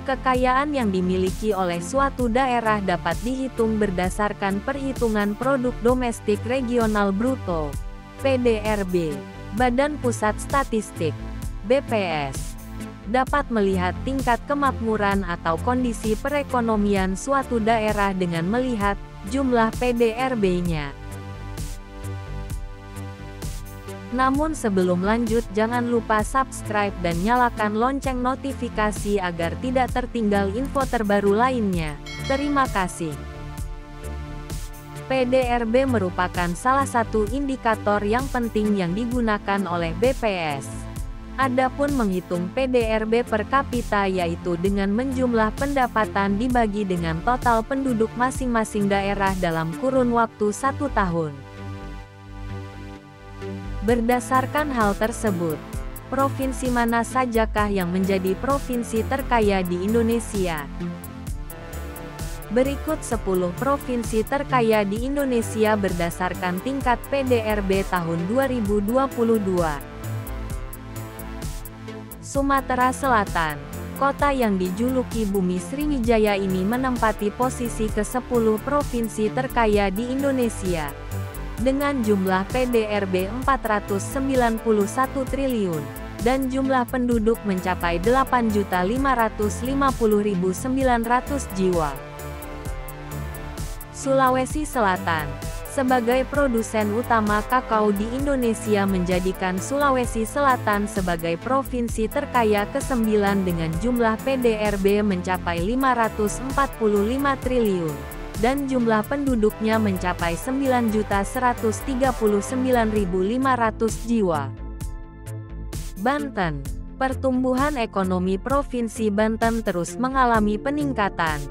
Kekayaan yang dimiliki oleh suatu daerah dapat dihitung berdasarkan perhitungan produk domestik regional bruto (PDRB). Badan Pusat Statistik (BPS) dapat melihat tingkat kemakmuran atau kondisi perekonomian suatu daerah dengan melihat jumlah PDRB-nya. Namun sebelum lanjut, jangan lupa subscribe dan nyalakan lonceng notifikasi agar tidak tertinggal info terbaru lainnya. Terima kasih. PDRB merupakan salah satu indikator yang penting yang digunakan oleh BPS. Adapun menghitung PDRB per kapita, yaitu dengan menjumlah pendapatan dibagi dengan total penduduk masing-masing daerah dalam kurun waktu 1 tahun. Berdasarkan hal tersebut, provinsi mana sajakah yang menjadi provinsi terkaya di Indonesia? Berikut 10 provinsi terkaya di Indonesia berdasarkan tingkat PDRB tahun 2022. Sumatera Selatan. Kota yang dijuluki Bumi Sriwijaya ini menempati posisi ke-10 provinsi terkaya di Indonesia, dengan jumlah PDRB 491 triliun, dan jumlah penduduk mencapai 8.550.900 jiwa. Sulawesi Selatan. Sebagai produsen utama kakao di Indonesia, menjadikan Sulawesi Selatan sebagai provinsi terkaya ke-9 dengan jumlah PDRB mencapai 545 triliun. Dan jumlah penduduknya mencapai 9.139.500 jiwa. Banten. Pertumbuhan ekonomi Provinsi Banten terus mengalami peningkatan,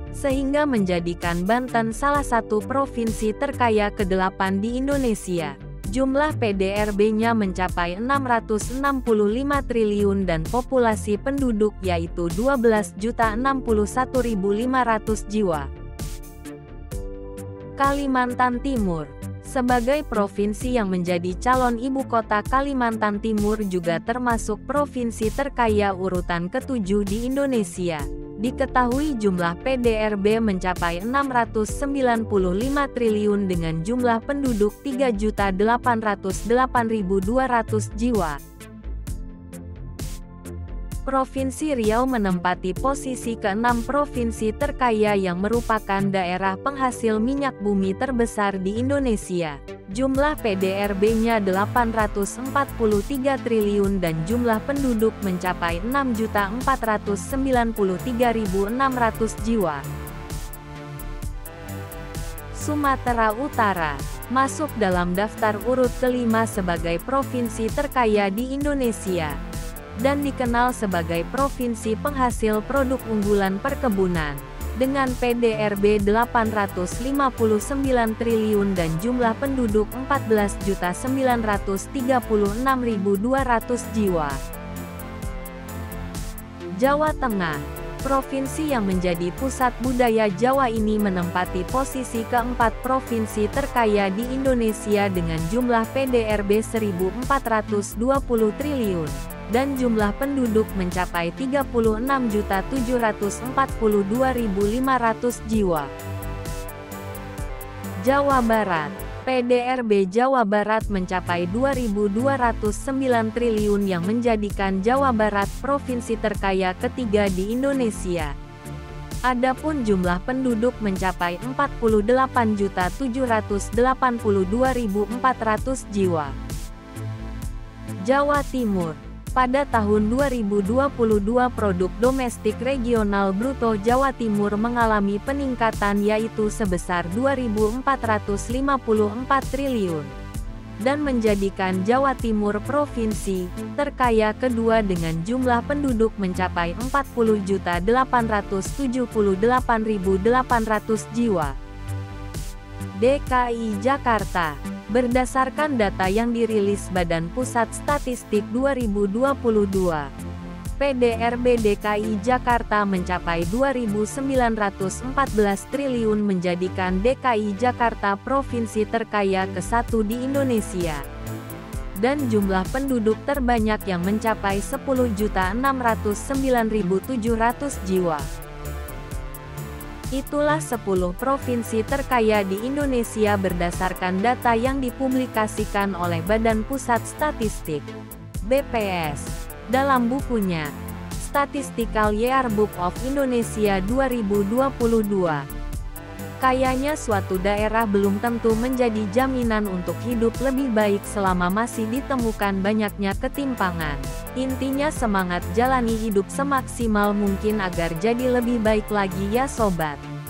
sehingga menjadikan Banten salah satu provinsi terkaya ke-8 di Indonesia. Jumlah PDRB-nya mencapai 665 triliun dan populasi penduduk yaitu 12.061.500 jiwa. Kalimantan Timur. Sebagai provinsi yang menjadi calon ibu kota, Kalimantan Timur juga termasuk provinsi terkaya urutan ke-7 di Indonesia. Diketahui jumlah PDRB mencapai 695 triliun dengan jumlah penduduk 3.808.200 jiwa. Provinsi Riau menempati posisi ke-6 provinsi terkaya yang merupakan daerah penghasil minyak bumi terbesar di Indonesia. Jumlah PDRB-nya 843 triliun dan jumlah penduduk mencapai 6.493.600 jiwa. Sumatera Utara masuk dalam daftar urut ke-5 sebagai provinsi terkaya di Indonesia, dan dikenal sebagai provinsi penghasil produk unggulan perkebunan, dengan PDRB 859 triliun dan jumlah penduduk 14.936.200 jiwa. Jawa Tengah. Provinsi yang menjadi pusat budaya Jawa ini menempati posisi ke-4 provinsi terkaya di Indonesia dengan jumlah PDRB 1.420 triliun. Dan jumlah penduduk mencapai 36.742.500 jiwa. Jawa Barat. PDRB Jawa Barat mencapai 2.209 triliun yang menjadikan Jawa Barat provinsi terkaya ketiga di Indonesia. Adapun jumlah penduduk mencapai 48.782.400 jiwa. Jawa Timur. Pada tahun 2022 produk domestik regional bruto Jawa Timur mengalami peningkatan yaitu sebesar 2.454 triliun, dan menjadikan Jawa Timur provinsi terkaya kedua dengan jumlah penduduk mencapai 40.878.800 jiwa. DKI Jakarta. Berdasarkan data yang dirilis Badan Pusat Statistik 2022, PDRB DKI Jakarta mencapai 2.914 triliun menjadikan DKI Jakarta provinsi terkaya ke-1 di Indonesia. dan jumlah penduduk terbanyak yang mencapai 10.609.700 jiwa. Itulah 10 provinsi terkaya di Indonesia berdasarkan data yang dipublikasikan oleh Badan Pusat Statistik (BPS) dalam bukunya Statistical Yearbook of Indonesia 2022. Kayanya suatu daerah belum tentu menjadi jaminan untuk hidup lebih baik selama masih ditemukan banyaknya ketimpangan. Intinya semangat jalani hidup semaksimal mungkin agar jadi lebih baik lagi ya sobat.